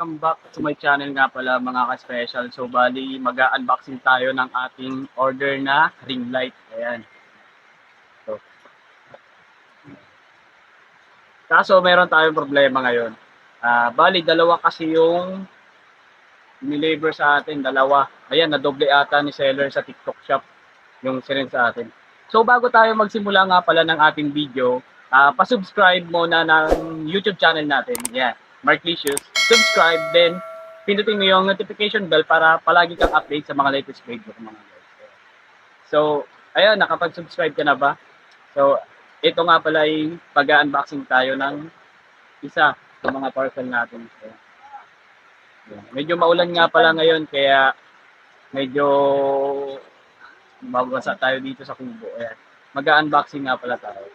welcome back to my channel nga pala mga ka-special. So bali, mag-unboxing tayo ng ating order na ring light. Ayan. So, kaso meron tayong problema ngayon. Bali, dalawa kasi yung nilabor sa atin, dalawa. Ayan, nadoble ata ni seller sa TikTok shop yung sinend sa atin. So bago tayo magsimula nga pala ng ating video, pa-subscribe muna ng YouTube channel natin. Yeah, Marklicious. Subscribe, then pindutin mo yung notification bell para palagi kang update sa mga latest video ko mga guys. So, ayun, nakapag-subscribe ka na ba? So, ito nga pala ay pag-unboxing tayo ng isa sa mga parcel natin. So, medyo maulan nga pala ngayon kaya medyo mababasa tayo dito sa kubo. Ayan. Mag-unboxing nga pala tayo.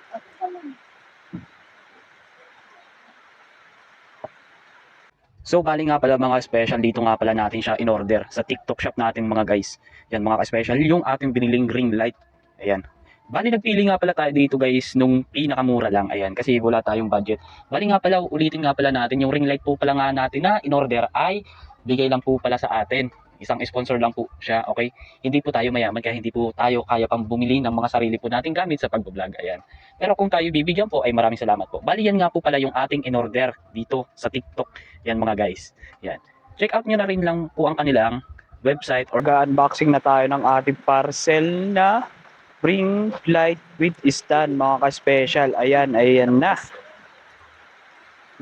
So, bali nga pala mga special, dito nga pala natin siya in order sa TikTok shop natin mga guys. Yan mga special, yung ating biniling ring light. Ayan. Bali nagpili nga pala tayo dito guys nung pinakamura lang. Ayan, kasi wala tayong budget. Bali nga pala, ulitin nga pala natin, yung ring light po pala nga natin na in order ay bigay lang po pala sa atin. Isang sponsor lang po siya, okay? Hindi po tayo mayaman kaya hindi po tayo kaya pang bumili ng mga sarili po nating gamit sa pag-vlog. Ayan. Pero kung tayo bibigyan po ay maraming salamat po. Bali yan nga po pala yung ating in order dito sa TikTok. Yan mga guys. Yan. Check out nyo na rin lang po ang kanilang website. Or Mag-unboxing na tayo ng ating parcel na ring light with stand mga ka-special. Ayan, ayan na.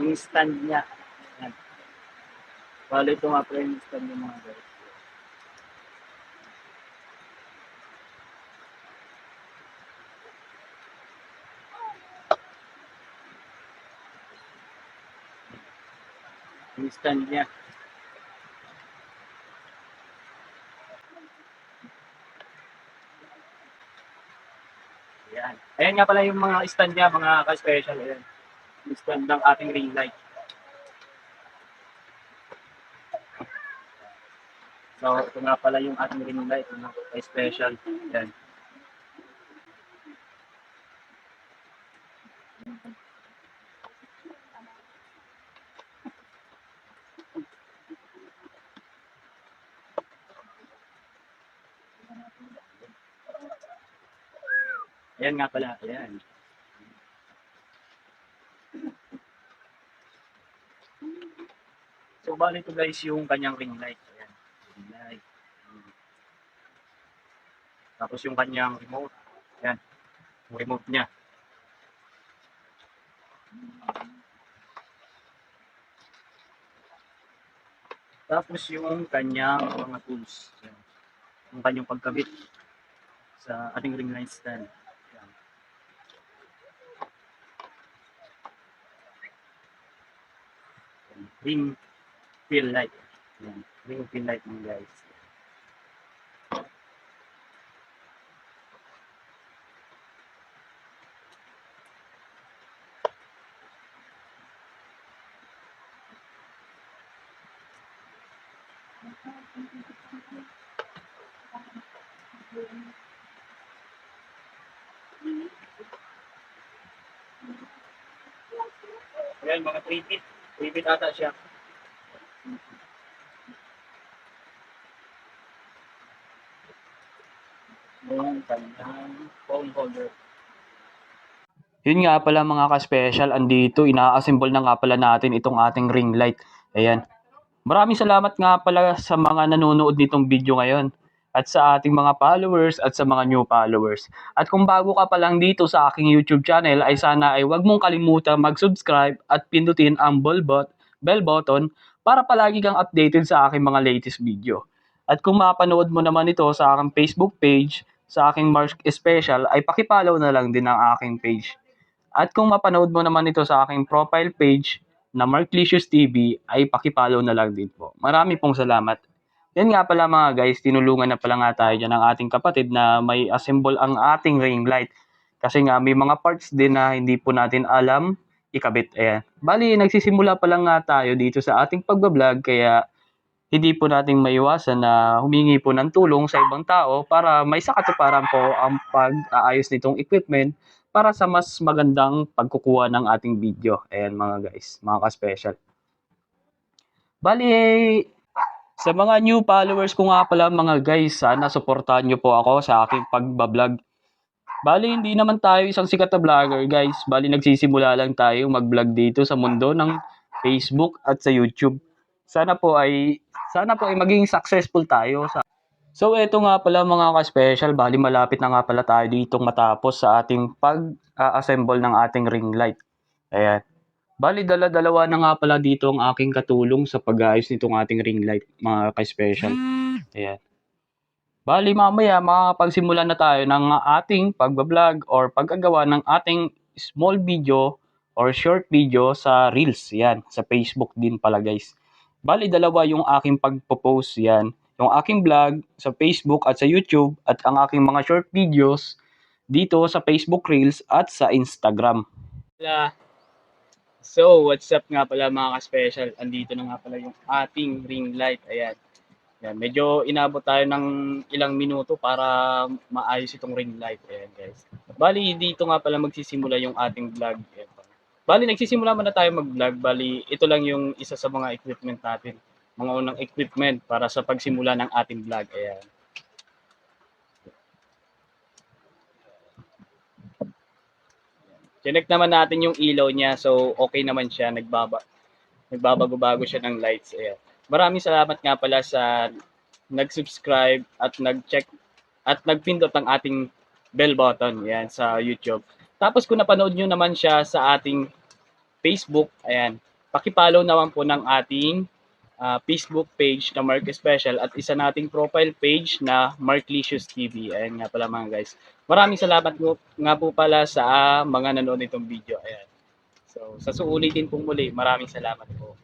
Yung stand niya. Ayan. Bali ito nga pala yung stand niya mga guys. Yung stand niya. Ayan. Ayan nga pala yung mga stand niya, mga ka-special. Ayan. Yung stand ng ating ring light. So, ito nga pala yung ating ring light, mga ka-special. Ayan. Ayan nga pala, ayan. So, bali ito guys yung kanyang ring light. Ayan. Ring light. Tapos yung kanyang remote. Ayan. Yung remote niya. Tapos yung kanyang mga tools. Ayan. Yung kanyang pagkabit sa ating ring light stand. Ayan. Ring fill light. Ayan. Ring fill light mga guys. Ayan, mga 3 feet. 3 feet ata siya. Yung kanyang phone holder. yun nga pala mga ka-special, andito ina-assemble na nga pala natin itong ating ring light. Ayan. Maraming salamat nga pala sa mga nanonood nitong video ngayon at sa ating mga followers at sa mga new followers. At kung bago ka pa lang dito sa aking YouTube channel ay sana ay huwag mong kalimutan mag-subscribe at pindutin ang bell button para palagi kang updated sa aking mga latest video. At kung mapanood mo naman ito sa aking Facebook page, sa aking Mark Special ay pakipollow na lang din ang aking page. At kung mapanood mo naman ito sa aking profile page na Marklicious TV ay pakipollow na lang din po. Marami pong salamat. Yan nga pala mga guys, tinulungan na pala nga tayo dyan ng ating kapatid na may assemble ang ating ring light. Kasi nga may mga parts din na hindi po natin alam ikabit. Ayan. Bali, nagsisimula pa lang nga tayo dito sa ating pagbablog kaya hindi po nating maiwasan na humingi po ng tulong sa ibang tao para may sakatuparan po ang pag-aayos nitong equipment para sa mas magandang pagkukuha ng ating video. Ayan mga guys, mga ka-special. Bali, sa mga new followers ko nga pala mga guys, sana suportahan nyo po ako sa aking pagbablog. Bali, hindi naman tayo isang sikat na vlogger guys. Bali, nagsisimula lang tayo mag-vlog dito sa mundo ng Facebook at sa YouTube. Sana po ay maging successful tayo. So, eto nga pala mga ka-special. Bali, malapit na nga pala tayo ditong matapos sa ating pag-assemble ng ating ring light. Ayan. Bali, dala-dalawa na nga pala dito ang aking katulong sa pag-ayos nitong ating ring light, mga ka-special. Ayan. Bali, mamaya makakapagsimula na tayo ng ating pagbablog or paggagawa ng ating small video or short video sa Reels. Yan, sa Facebook din pala guys. Bali, dalawa yung aking pagpo-post yan. Yung aking vlog sa Facebook at sa YouTube at ang aking mga short videos dito sa Facebook Reels at sa Instagram. So, what's up nga pala mga ka-special? Andito na nga pala yung ating ring light. Ayan. Yan, medyo inabot tayo ng ilang minuto para maayos itong ring light. Ayan guys. Bali, dito nga pala magsisimula yung ating vlog. Ayan. Bali, nagsisimula muna tayo mag-vlog. Bali, ito lang yung isa sa mga equipment natin. Mga unang equipment para sa pagsimula ng ating vlog. Ayan. Connect naman natin yung ilaw niya. So, okay naman siya. Nagbabago-bago siya ng lights. Ayan. Maraming salamat nga pala sa nag-subscribe at nag-check at nagpindot ng ating bell button yan sa YouTube. Tapos kung napanood nyo naman siya sa ating Facebook, ayan, paki-follow naman po ng ating Facebook page na Mark Special at isa nating profile page na Mark Licious TV. Ayan nga pala mga guys. Maraming salamat nga po pala sa mga nanood nitong video. Ayan. So, sa suulitin pong muli, maraming salamat po.